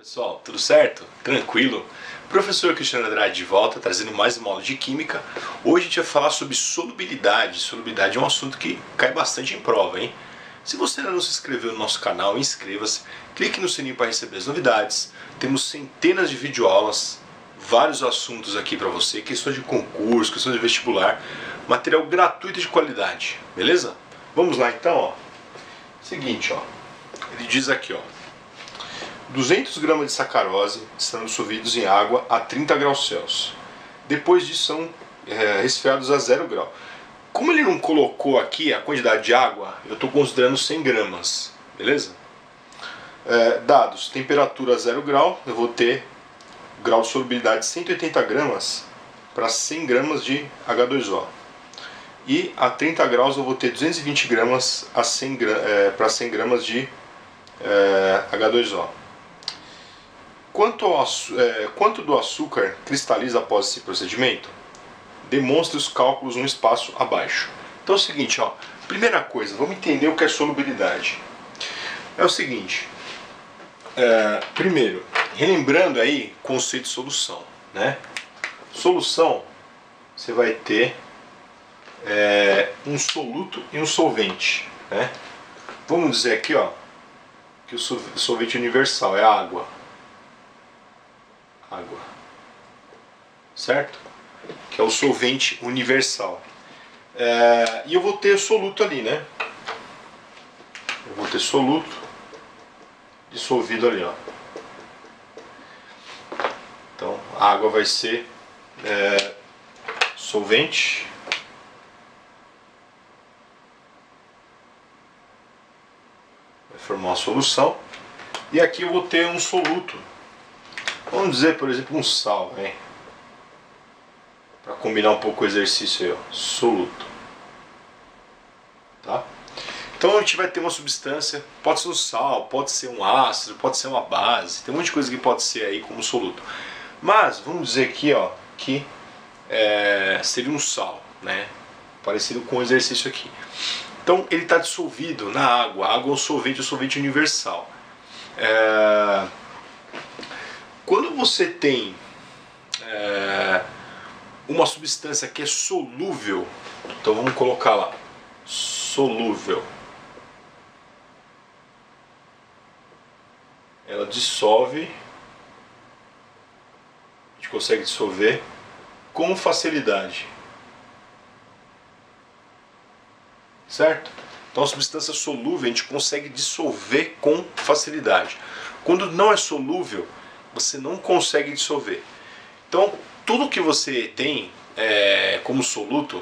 Pessoal, tudo certo? Tranquilo? Professor Cristiano Andrade de volta, trazendo mais uma aula de Química. Hoje a gente vai falar sobre solubilidade. Solubilidade é um assunto que cai bastante em prova, hein? Se você ainda não se inscreveu no nosso canal, inscreva-se, clique no sininho para receber as novidades. Temos centenas de videoaulas, vários assuntos aqui para você, questões de concurso, questões de vestibular, material gratuito e de qualidade, beleza? Vamos lá então, ó. Seguinte, ó. Ele diz aqui, ó. 200 gramas de sacarose são dissolvidos em água a 30 graus Celsius. Depois disso são resfriados a 0 grau. Como ele não colocou aqui a quantidade de água, eu estou considerando 100 gramas, beleza? Dados, temperatura a 0 grau, eu vou ter grau de solubilidade de 180 gramas para 100 gramas de H2O. E a 30 graus eu vou ter 220 gramas para 100 gramas de H2O. Quanto do açúcar cristaliza após esse procedimento? Demonstre os cálculos no espaço abaixo. Então é o seguinte, ó. Primeira coisa, vamos entender o que é solubilidade. É o seguinte. Primeiro, relembrando aí o conceito de solução, né? Solução, você vai ter um soluto e um solvente, né? Vamos dizer aqui, ó, que o solvente universal é a água. Certo? Que é o solvente universal. E eu vou ter soluto ali, né? Eu vou ter soluto dissolvido ali, ó. Então a água vai ser solvente vai formar uma solução. E aqui eu vou ter um soluto. Vamos dizer, por exemplo, um sal, hein? Para combinar um pouco o exercício aí, ó. Soluto. Tá? Então a gente vai ter uma substância, pode ser um sal, pode ser um ácido, pode ser uma base, tem um monte de coisa que pode ser aí como soluto. Mas vamos dizer aqui, ó, que seria um sal, né? Parecido com o exercício aqui. Então ele está dissolvido na água. A água é o solvente universal. Quando você tem uma substância que é solúvel, então vamos colocar lá, solúvel, ela dissolve, a gente consegue dissolver com facilidade, certo? Então a substância solúvel a gente consegue dissolver com facilidade. Quando não é solúvel, você não consegue dissolver. Então, tudo que você tem como soluto,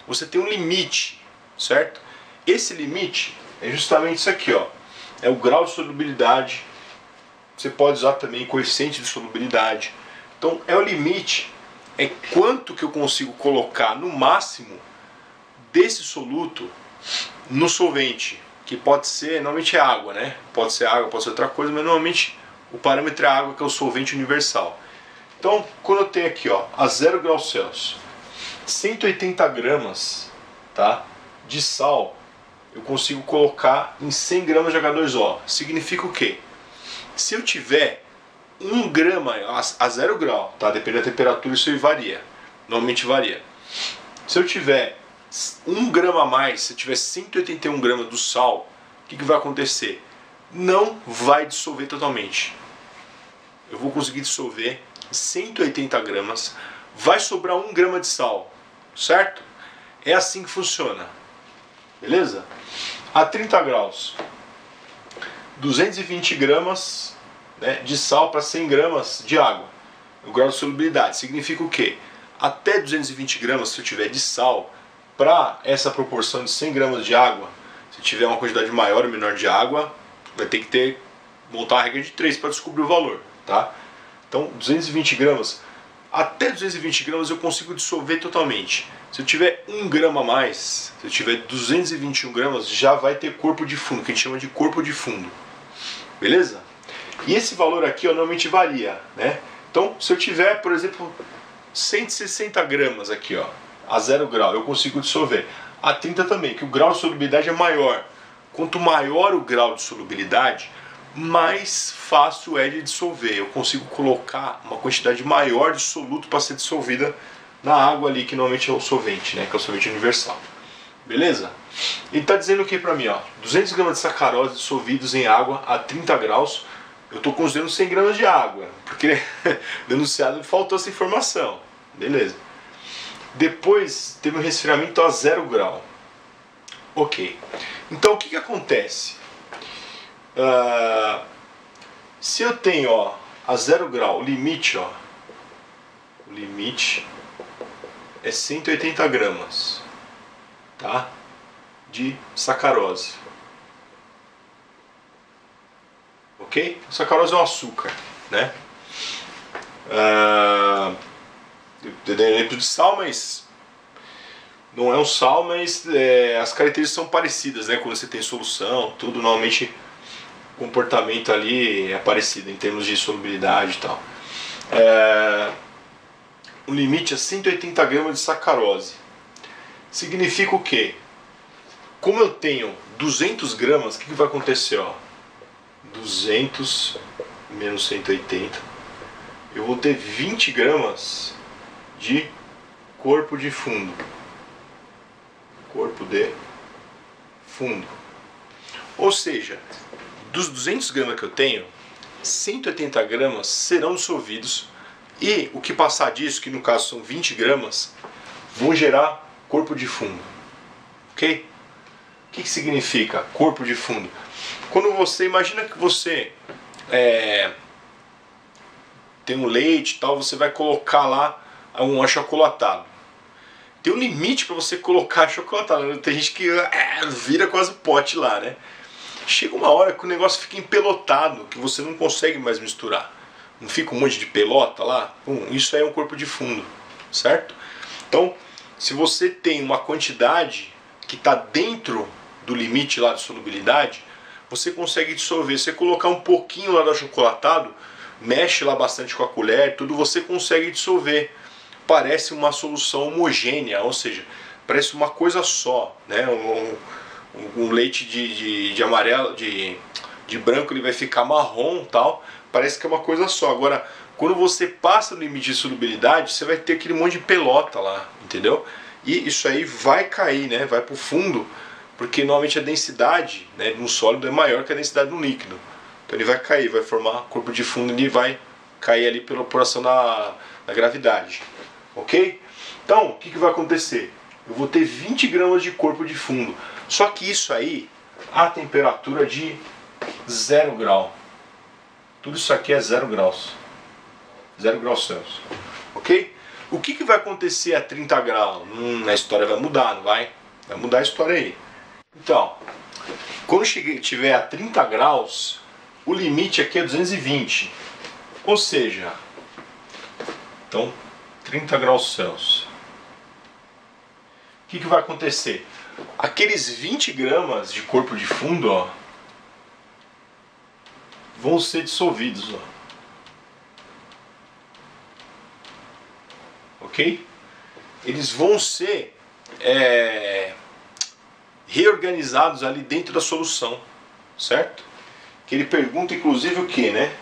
você tem um limite, certo? Esse limite é justamente isso aqui, ó. É o grau de solubilidade. Você pode usar também coeficiente de solubilidade. Então, é o limite, é quanto que eu consigo colocar no máximo desse soluto no solvente, que pode ser, normalmente é água, né? Pode ser água, pode ser outra coisa, mas normalmente o parâmetro é a água, que é o solvente universal. Então, quando eu tenho aqui, ó, a 0 graus Celsius, 180 gramas, tá, de sal, eu consigo colocar em 100 gramas de H2O. Significa o quê? Se eu tiver 1 grama a 0 grau, tá, dependendo da temperatura, isso aí varia. Normalmente varia. Se eu tiver 1 grama a mais, se eu tiver 181 gramas do sal, o que vai acontecer? Não vai dissolver totalmente. Eu vou conseguir dissolver 180 gramas, vai sobrar 1 grama de sal, certo? É assim que funciona, beleza? A 30 graus, 220 gramas, né, de sal para 100 gramas de água. O grau de solubilidade significa o quê? Até 220 gramas, se eu tiver de sal, para essa proporção de 100 gramas de água, se tiver uma quantidade maior ou menor de água, vai ter que montar a regra de 3 para descobrir o valor, tá? Então 220 gramas, até 220 gramas eu consigo dissolver totalmente. Se eu tiver 1 grama a mais, se eu tiver 221 gramas, já vai ter corpo de fundo, que a gente chama de corpo de fundo, beleza? E esse valor aqui, ó, normalmente varia, né? Então se eu tiver, por exemplo, 160 gramas aqui, ó, a 0 grau, eu consigo dissolver. A 30 também, que o grau de solubilidade é maior. Quanto maior o grau de solubilidade, mais fácil é de dissolver. Eu consigo colocar uma quantidade maior de soluto para ser dissolvida na água ali, que normalmente é o solvente, né? Que é o solvente universal. Beleza? Ele está dizendo aqui para mim, ó, 200 gramas de sacarose dissolvidos em água a 30 graus. Eu estou considerando 100 gramas de água, porque no enunciado faltou essa informação. Beleza. Depois teve um resfriamento a 0 grau. Ok. Então o que acontece? Se eu tenho, ó, a 0 grau, o limite é 180 gramas, tá? De sacarose. Ok? O sacarose é um açúcar, né? Eu dei exemplo de sal, mas não é um sal, mas as características são parecidas, né? Quando você tem solução, tudo, normalmente o comportamento ali é parecido em termos de solubilidade e tal. O limite é 180 gramas de sacarose. Significa o quê? Como eu tenho 200 gramas, o que vai acontecer? Ó? 200 menos 180, eu vou ter 20 gramas de corpo de fundo. Corpo de fundo. Ou seja, dos 200 gramas que eu tenho, 180 gramas serão dissolvidos e o que passar disso, que no caso são 20 gramas, vão gerar corpo de fundo. Ok? O que significa corpo de fundo? Quando você, imagina que você tem um leite e tal, você vai colocar lá um achocolatado. Tem um limite para você colocar achocolatado. Tem gente que vira quase pote lá, né? Chega uma hora que o negócio fica empelotado, que você não consegue mais misturar. Não fica um monte de pelota lá? Isso aí é um corpo de fundo, certo? Então, se você tem uma quantidade que está dentro do limite lá de solubilidade, você consegue dissolver. Você colocar um pouquinho lá do achocolatado, mexe lá bastante com a colher, tudo, você consegue dissolver. Parece uma solução homogênea, ou seja, parece uma coisa só, né? Um leite de amarelo, de branco, ele vai ficar marrom, tal. Parece que é uma coisa só. Agora, quando você passa do limite de solubilidade, você vai ter aquele monte de pelota lá, entendeu? E isso aí vai cair, né? Vai para o fundo, porque normalmente a densidade, né, de um sólido é maior que a densidade de um líquido. Então ele vai cair, vai formar corpo de fundo e vai cair ali pela operação da gravidade. Ok? Então, o que vai acontecer? Eu vou ter 20 gramas de corpo de fundo. Só que isso aí, a temperatura de 0 grau. Tudo isso aqui é 0 graus. 0 graus Celsius. Ok? O que vai acontecer a 30 graus? A história vai mudar, não vai? Vai mudar a história aí. Então, quando tiver a 30 graus, o limite aqui é 220. Ou seja, então, 30 graus Celsius. O que vai acontecer? Aqueles 20 gramas de corpo de fundo, ó, vão ser dissolvidos, ó. Ok? Eles vão ser reorganizados ali dentro da solução, certo? Que ele pergunta inclusive o que, né?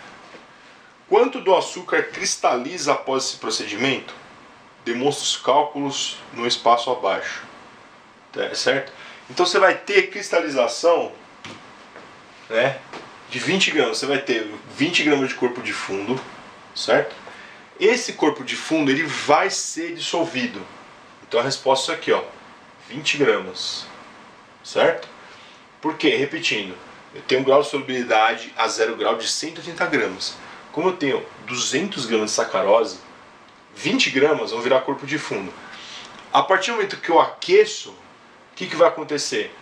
Quanto do açúcar cristaliza após esse procedimento? Demonstra os cálculos no espaço abaixo, certo? Então você vai ter cristalização, né, de 20 gramas. Você vai ter 20 gramas de corpo de fundo, certo? Esse corpo de fundo ele vai ser dissolvido. Então a resposta é aqui, ó, 20 gramas, certo? Por quê? Repetindo, eu tenho um grau de solubilidade a 0 grau de 180 gramas. Como eu tenho 200 gramas de sacarose, 20 gramas vão virar corpo de fundo. A partir do momento que eu aqueço, o que vai acontecer?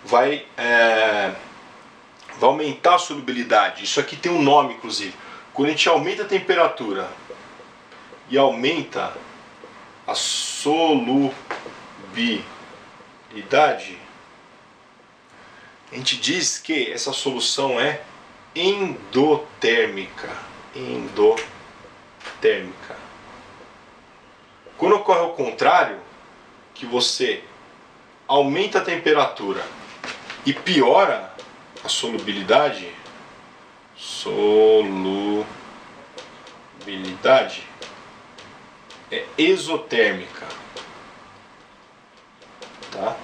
Vai aumentar a solubilidade. Isso aqui tem um nome, inclusive. Quando a gente aumenta a temperatura e aumenta a solubilidade, a gente diz que essa solução é endotérmica. Endotérmica. Quando ocorre ao contrário, que você aumenta a temperatura e piora a solubilidade, solubilidade é exotérmica, tá?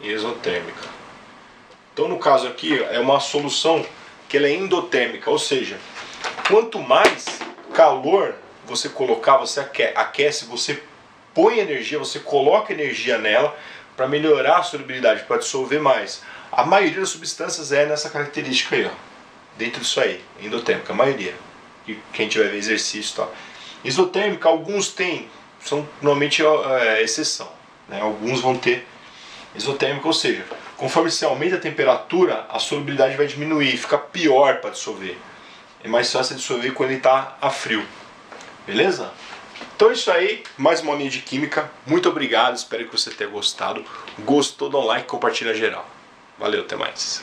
Exotérmica. Então no caso aqui é uma solução que ela é endotérmica, ou seja, quanto mais calor você colocar, você aquece, você põe energia, você coloca energia nela para melhorar a solubilidade, para dissolver mais. A maioria das substâncias é nessa característica aí, ó, dentro disso aí, endotérmica, a maioria. E quem tiver ver exercício e tal. Isotérmica, alguns têm, são normalmente exceção, né? Alguns vão ter isotérmica, ou seja, conforme você aumenta a temperatura, a solubilidade vai diminuir, fica pior para dissolver. É mais fácil dissolver quando ele está a frio. Beleza? Então é isso aí, mais uma aulinha de química. Muito obrigado, espero que você tenha gostado. Gostou, dá um like, compartilha geral. Valeu, até mais.